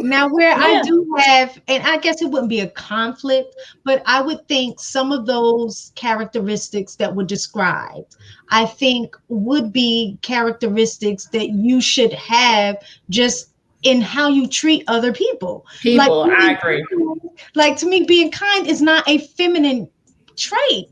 Now, where I Yeah. do have, and I guess it wouldn't be a conflict, but I would think some of those characteristics that were described, I think would be characteristics that you should have just in how you treat other people. Like People, I being agree. kind, like to me, being kind is not a feminine trait.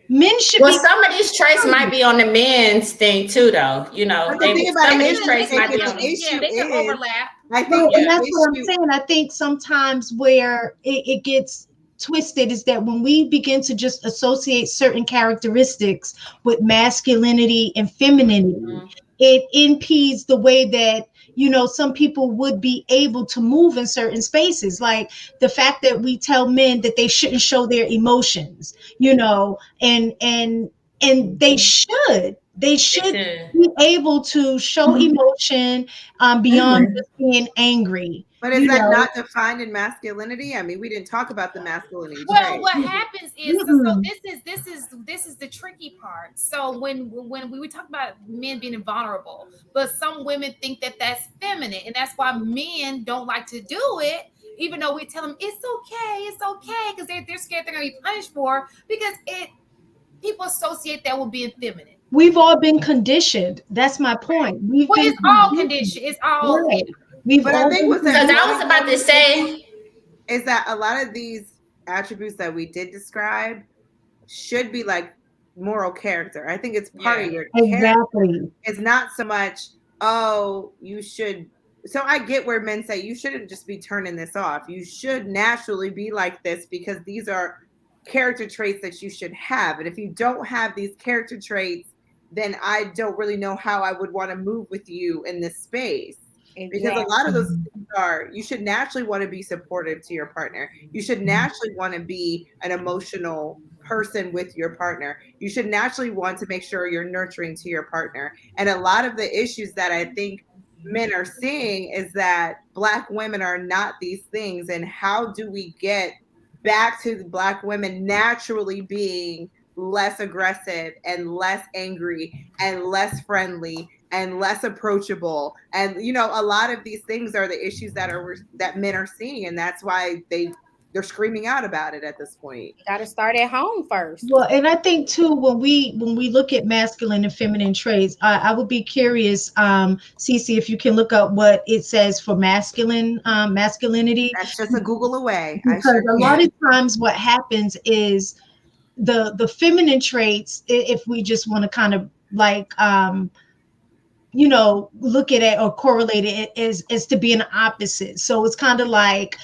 Men should Well, be some of these traits might kind. be on the men's thing too, though. You know, But the thing about some of it these is, traits I might be think on the them. Yeah, issue they can is, overlap. I No, think and the Yeah. that's what I'm issue, saying. I think sometimes where it gets twisted is that when we begin to just associate certain characteristics with masculinity and femininity, Mhm. it impedes the way that, some people would be able to move in certain spaces. Like the fact that we tell men that they shouldn't show their emotions, and they should They be able to show emotion beyond should. just being angry. but is You that know, not defined in masculinity? I mean, we didn't talk about the masculinity Well, trait. what happens is so mm-mm. this is the tricky part. So when we talk about men being vulnerable, but some women think that that's feminine, and that's why men don't like to do it. Even though we tell them it's okay, because they're scared they're gonna be punished for because it people associate that with being feminine. We've all been conditioned. That's my point. We've Well, been it's all conditioned. condition. It's all yeah. Right. We've But I all think been what's Because I was important conditioned. about though, to say, is that a lot of these attributes that we did describe should be like moral character. I think it's part Yeah. of your character. Exactly. It's not so much, oh, you should. So I get where men say you shouldn't just be turning this off. You should naturally be like this because these are character traits that you should have. And if you don't have these character traits, then I don't really know how I would want to move with you in this space. Because a lot of those Mhm. things are, you should naturally want to be supportive to your partner. You should naturally want to be an emotional person with your partner. You should naturally want to make sure you're nurturing to your partner. And a lot of the issues that I think men are seeing is that Black women are not these things. And how do we get back to the Black women naturally being less aggressive and less angry and less friendly and less approachable? And a lot of these things are the issues that men are seeing, and that's why they're screaming out about it at this point. You got to start at home first. Well, and I think too, when we look at masculine and feminine traits, I would be curious, Cece, if you can look up what it says for masculinity, That's just a Google away. I because sure a lot can. of times what happens is the feminine traits, if we just want to kind of like look at it or correlate it is to be an opposite. So it's kind of like,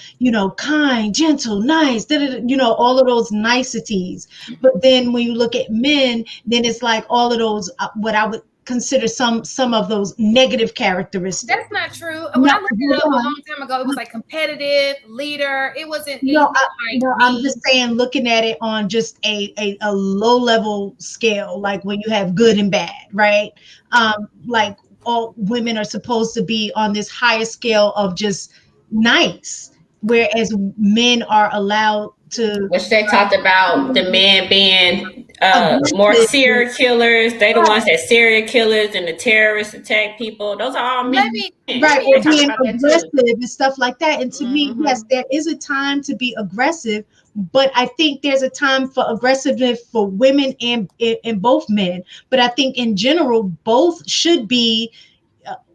kind, gentle, nice, da, da, da, all of those niceties. But then when you look at men, then it's like all of those, what I would consider some of those negative characteristics. That's not true. When No, I looked it hold up a on. long time ago, it was like competitive, leader. It wasn't No, anything like no, I'm me. just saying, looking at it on just a low level scale, like when you have good and bad, right? Like all women are supposed to be on this higher scale of just nice, whereas men are allowed to which they talked about the men being more aggressive. serial killers. They the ones Right, that serial killers and the terrorists attack people. Those are all men. Let me let right, me They or ask talked being about that too. aggressive and stuff like that. And to me, yes, Hmm. there is a time to be aggressive, but I think there's a time for aggressiveness for women and both men. But I think in general, both should be,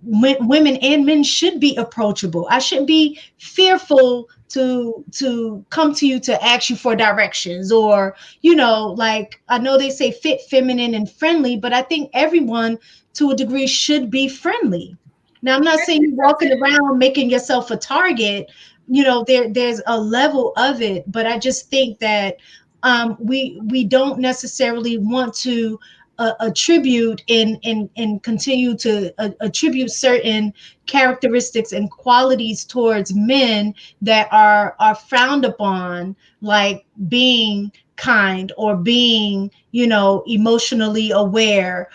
women and men should be approachable. I shouldn't be fearful to come to you to ask you for directions, or like, I know they say fit, feminine, and friendly, but I think everyone to a degree should be friendly. Now, I'm not I saying think you're so walking too. around making yourself a target. There's a level of it, but I just think that we don't necessarily want to attribute and continue to attribute certain characteristics and qualities towards men that are frowned upon, like being kind or being, emotionally aware,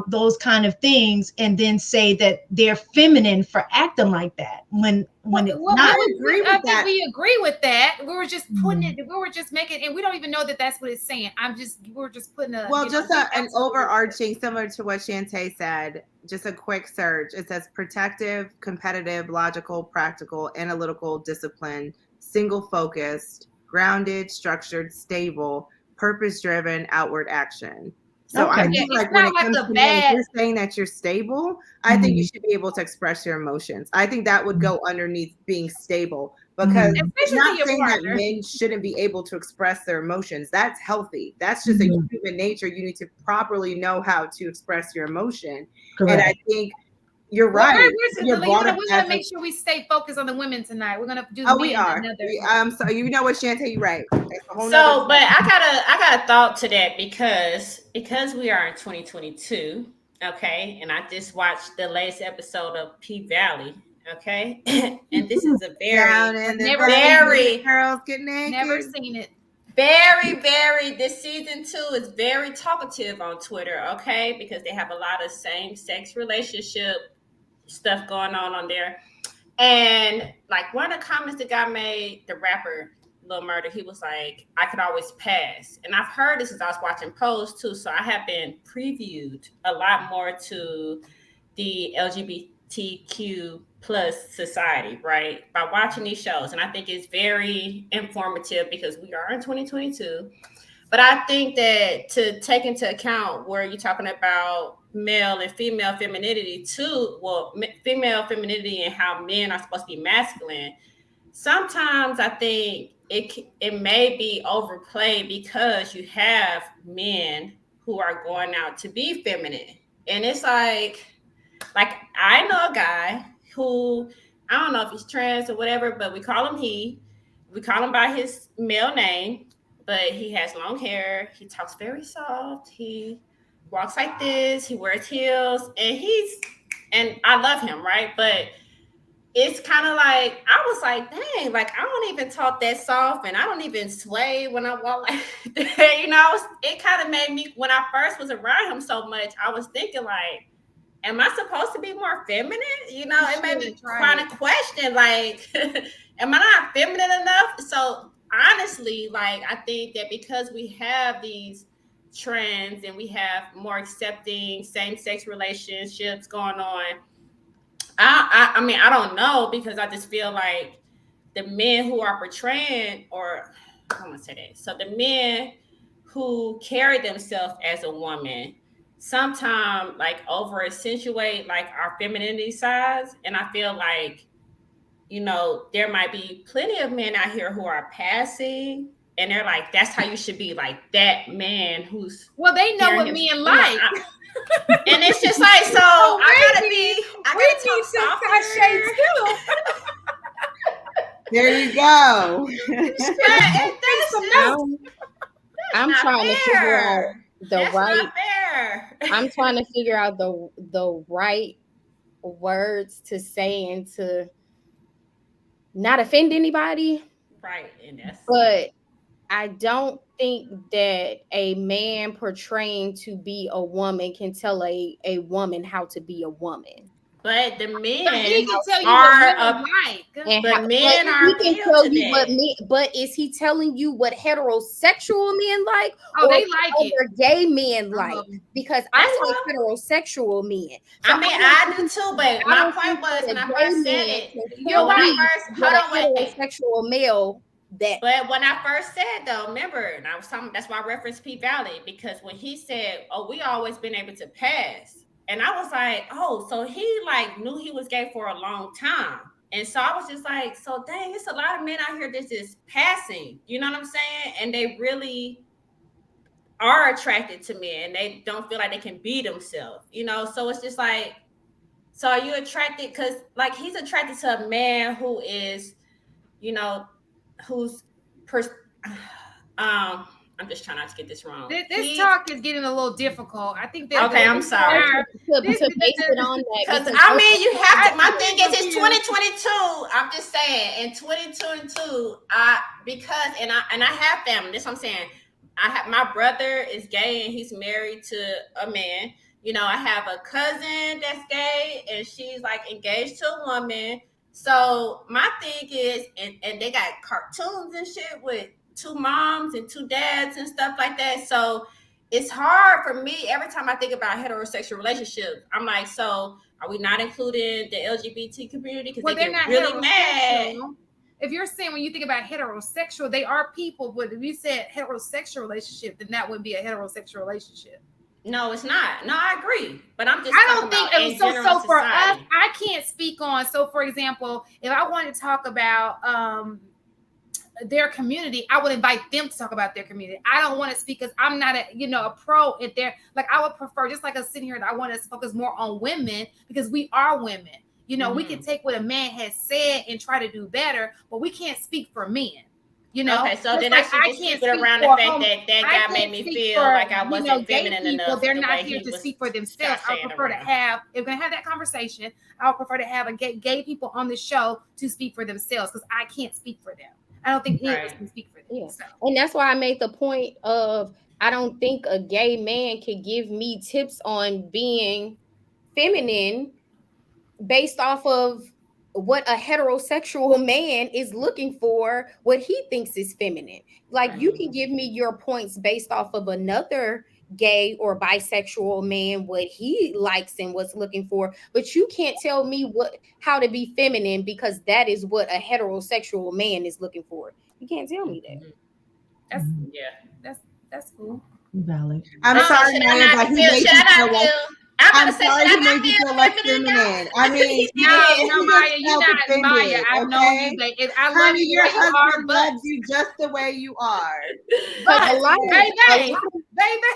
those kind of things, and then say that they're feminine for acting like that when it's well, not. I agree I with think that. we agree with that. We were just putting Mm. it. We were just making, and we don't even know that that's what it's saying. We were just putting a, Well, just we an absolutely. overarching, similar to what Shantae said, just a quick search. It says protective, competitive, logical, practical, analytical, disciplined, single focused, grounded, structured, stable, purpose driven, outward action. So I Okay. feel It's like when not it like comes a to men, if bad. you're saying that you're stable, I think you Mhm. should be able to express your emotions. I think that would go underneath being stable, because Mhm. Especially to not your saying that partner. men shouldn't be able to express their emotions. That's healthy. That's just a Mhm. human nature. You need to properly know how to express your emotion. And I Correct. think you're Well, right. You're brought up we're as gonna a, make sure we stay focused on the women tonight. We're gonna do the oh, we men are. another. So you know what, Shantae, you're right. That's a whole nother. So, but I got a thought to that because we are in 2022, okay, and I just watched the latest episode of P Valley, okay, and this is a Down very, in the Never valley, seen where very, the girls get naked. Never seen it. very. This season 2 is very talkative on Twitter, okay, because they have a lot of same-sex relationship stuff going on there. And like one of the comments the guy made, the rapper Lil Murder, he was like, I could always pass. And I've heard this since I was watching Pose too. So I have been previewed a lot more to the LGBTQ plus society, right? By watching these shows. And I think it's very informative because we are in 2022. But I think that to take into account where you're talking about male and female femininity too, well, female femininity and how men are supposed to be masculine, sometimes I think it may be overplayed because you have men who are going out to be feminine. And it's like I know a guy who, I don't know if he's trans or whatever, but we call him he. We call him by his male name, but he has long hair. He talks very soft. He walks like this. He wears heels, and I love him, right? But it's kind of like I was like, dang, like I don't even talk that soft, and I don't even sway when I walk like that. It kind of made me, when I first was around him so much, I was thinking like, am I supposed to be more feminine? It made me kind of question, like, am I not feminine enough? So honestly, like, I think that because we have these trends and we have more accepting same-sex relationships going on, I mean, I don't know, because I just feel like the men who are portraying, or I'm gonna say that. So the men who carry themselves as a woman sometimes like over accentuate like our femininity sides. And I feel like, there might be plenty of men out here who are passing and they're like, that's how you should be, like that man who's Well, they know what carrying men himself. like. And it's just like, so I gotta talk Sashay softer. too. There you go. I'm trying to figure out That's not fair. I'm trying to figure out the right words to say and to not offend anybody. Right, and that's But I don't think that a man portraying to be a woman can tell a woman how to be a woman. but the But men he can tell you are what men like. And but men are he can appealed tell to you what that. men, but is he telling you what heterosexual men like? Oh, or they like it. other gay men I like? love it. Because That's I what- like heterosexual men. So I mean, don't I do think- too, but I my don't point think was that when a I gay first said man it. can You're tell When me I first, what hold on, a wait. heterosexual male that. But when I first said though, remember, and I was talking, that's why I referenced P Valley, because when he said, "Oh, we always been able to pass," and I was like, "Oh, so he like knew he was gay for a long time." And so I was just like, so dang, it's a lot of men out here that's just passing, you know what I'm saying? And they really are attracted to men. They don't feel like they can be themselves, So it's just like, so are you attracted? Because like he's attracted to a man who is, you know, who's I'm just trying not to get this wrong. This talk is getting a little difficult. I think that. Okay, I'm sorry. To base it on that. Because I mean, you have to. My thing is, it's 2022. I'm just saying, in 2022, I have family. That's what I'm saying. My brother is gay and he's married to a man. I have a cousin that's gay and she's like engaged to a woman. So my thing is, and they got cartoons and shit with two moms and two dads and stuff like that. So it's hard for me every time I think about heterosexual relationships. I'm like, so are we not including the LGBT community? Because Well, they they're get not really mad. heterosexual. If you're saying when you think about heterosexual, they are people. But if you said heterosexual relationship, then that would be a heterosexual relationship. No, it's not. No, I agree. But I'm just I talking don't think about in general so. For us, society. I can't speak on. So, for example, if I wanted to talk about their community, I would invite them to talk about their community. I don't want to speak because I'm not a pro at their, like, I would prefer, just like us sitting here, that I want to focus more on women because we are women. We can take what a man has said and try to do better, but we can't speak for men. Okay, so Just then like I should I just can't keep it speak around the for fact that that I guy made can't me speak feel for, like I wasn't gay feminine people. enough. They're the not way here he to was speak for themselves. I sashaying prefer to around. have, if we're gonna have that conversation, I would prefer to have a gay people on the show to speak for themselves because I can't speak for them. I don't think any of us can speak for them. Yeah. So. And that's why I made the point of I don't think a gay man can give me tips on being feminine based off of what a heterosexual man is looking for, what he thinks is feminine. Like, you can give me your points based off of another gay or bisexual man, what he likes and what's looking for, but you can't tell me how to be feminine because that is what a heterosexual man is looking for. You can't tell me that. That's cool. Valid. I'm sorry, Maya, but he made you feel like. I'm sorry he made you feel less feminine. I mean, no, Maya, you're not offended, Maya. I've known okay? you, but I love Honey, you your the way you are, husband but loves you just the way you are.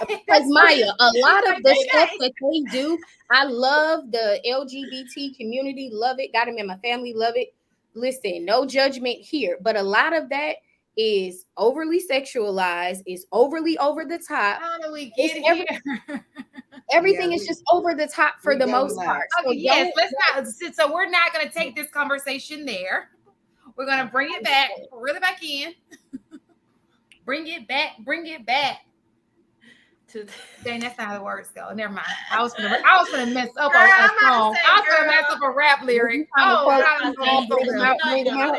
Because Maya, a lot of the stuff that they do, I love the LGBT community, love it, got them in my family, love it. Listen, no judgment here, but a lot of that is overly sexualized, is overly over the top. How do we get here? Everything is just over the top for the most part. Okay, yes, let's not. So we're not going to take this conversation there. We're going to bring it back, reel it back in. Bring it back. Dang, that's not how the words go. Never mind. I was gonna mess up a song. I was gonna mess up a rap lyric. Oh, bring them out.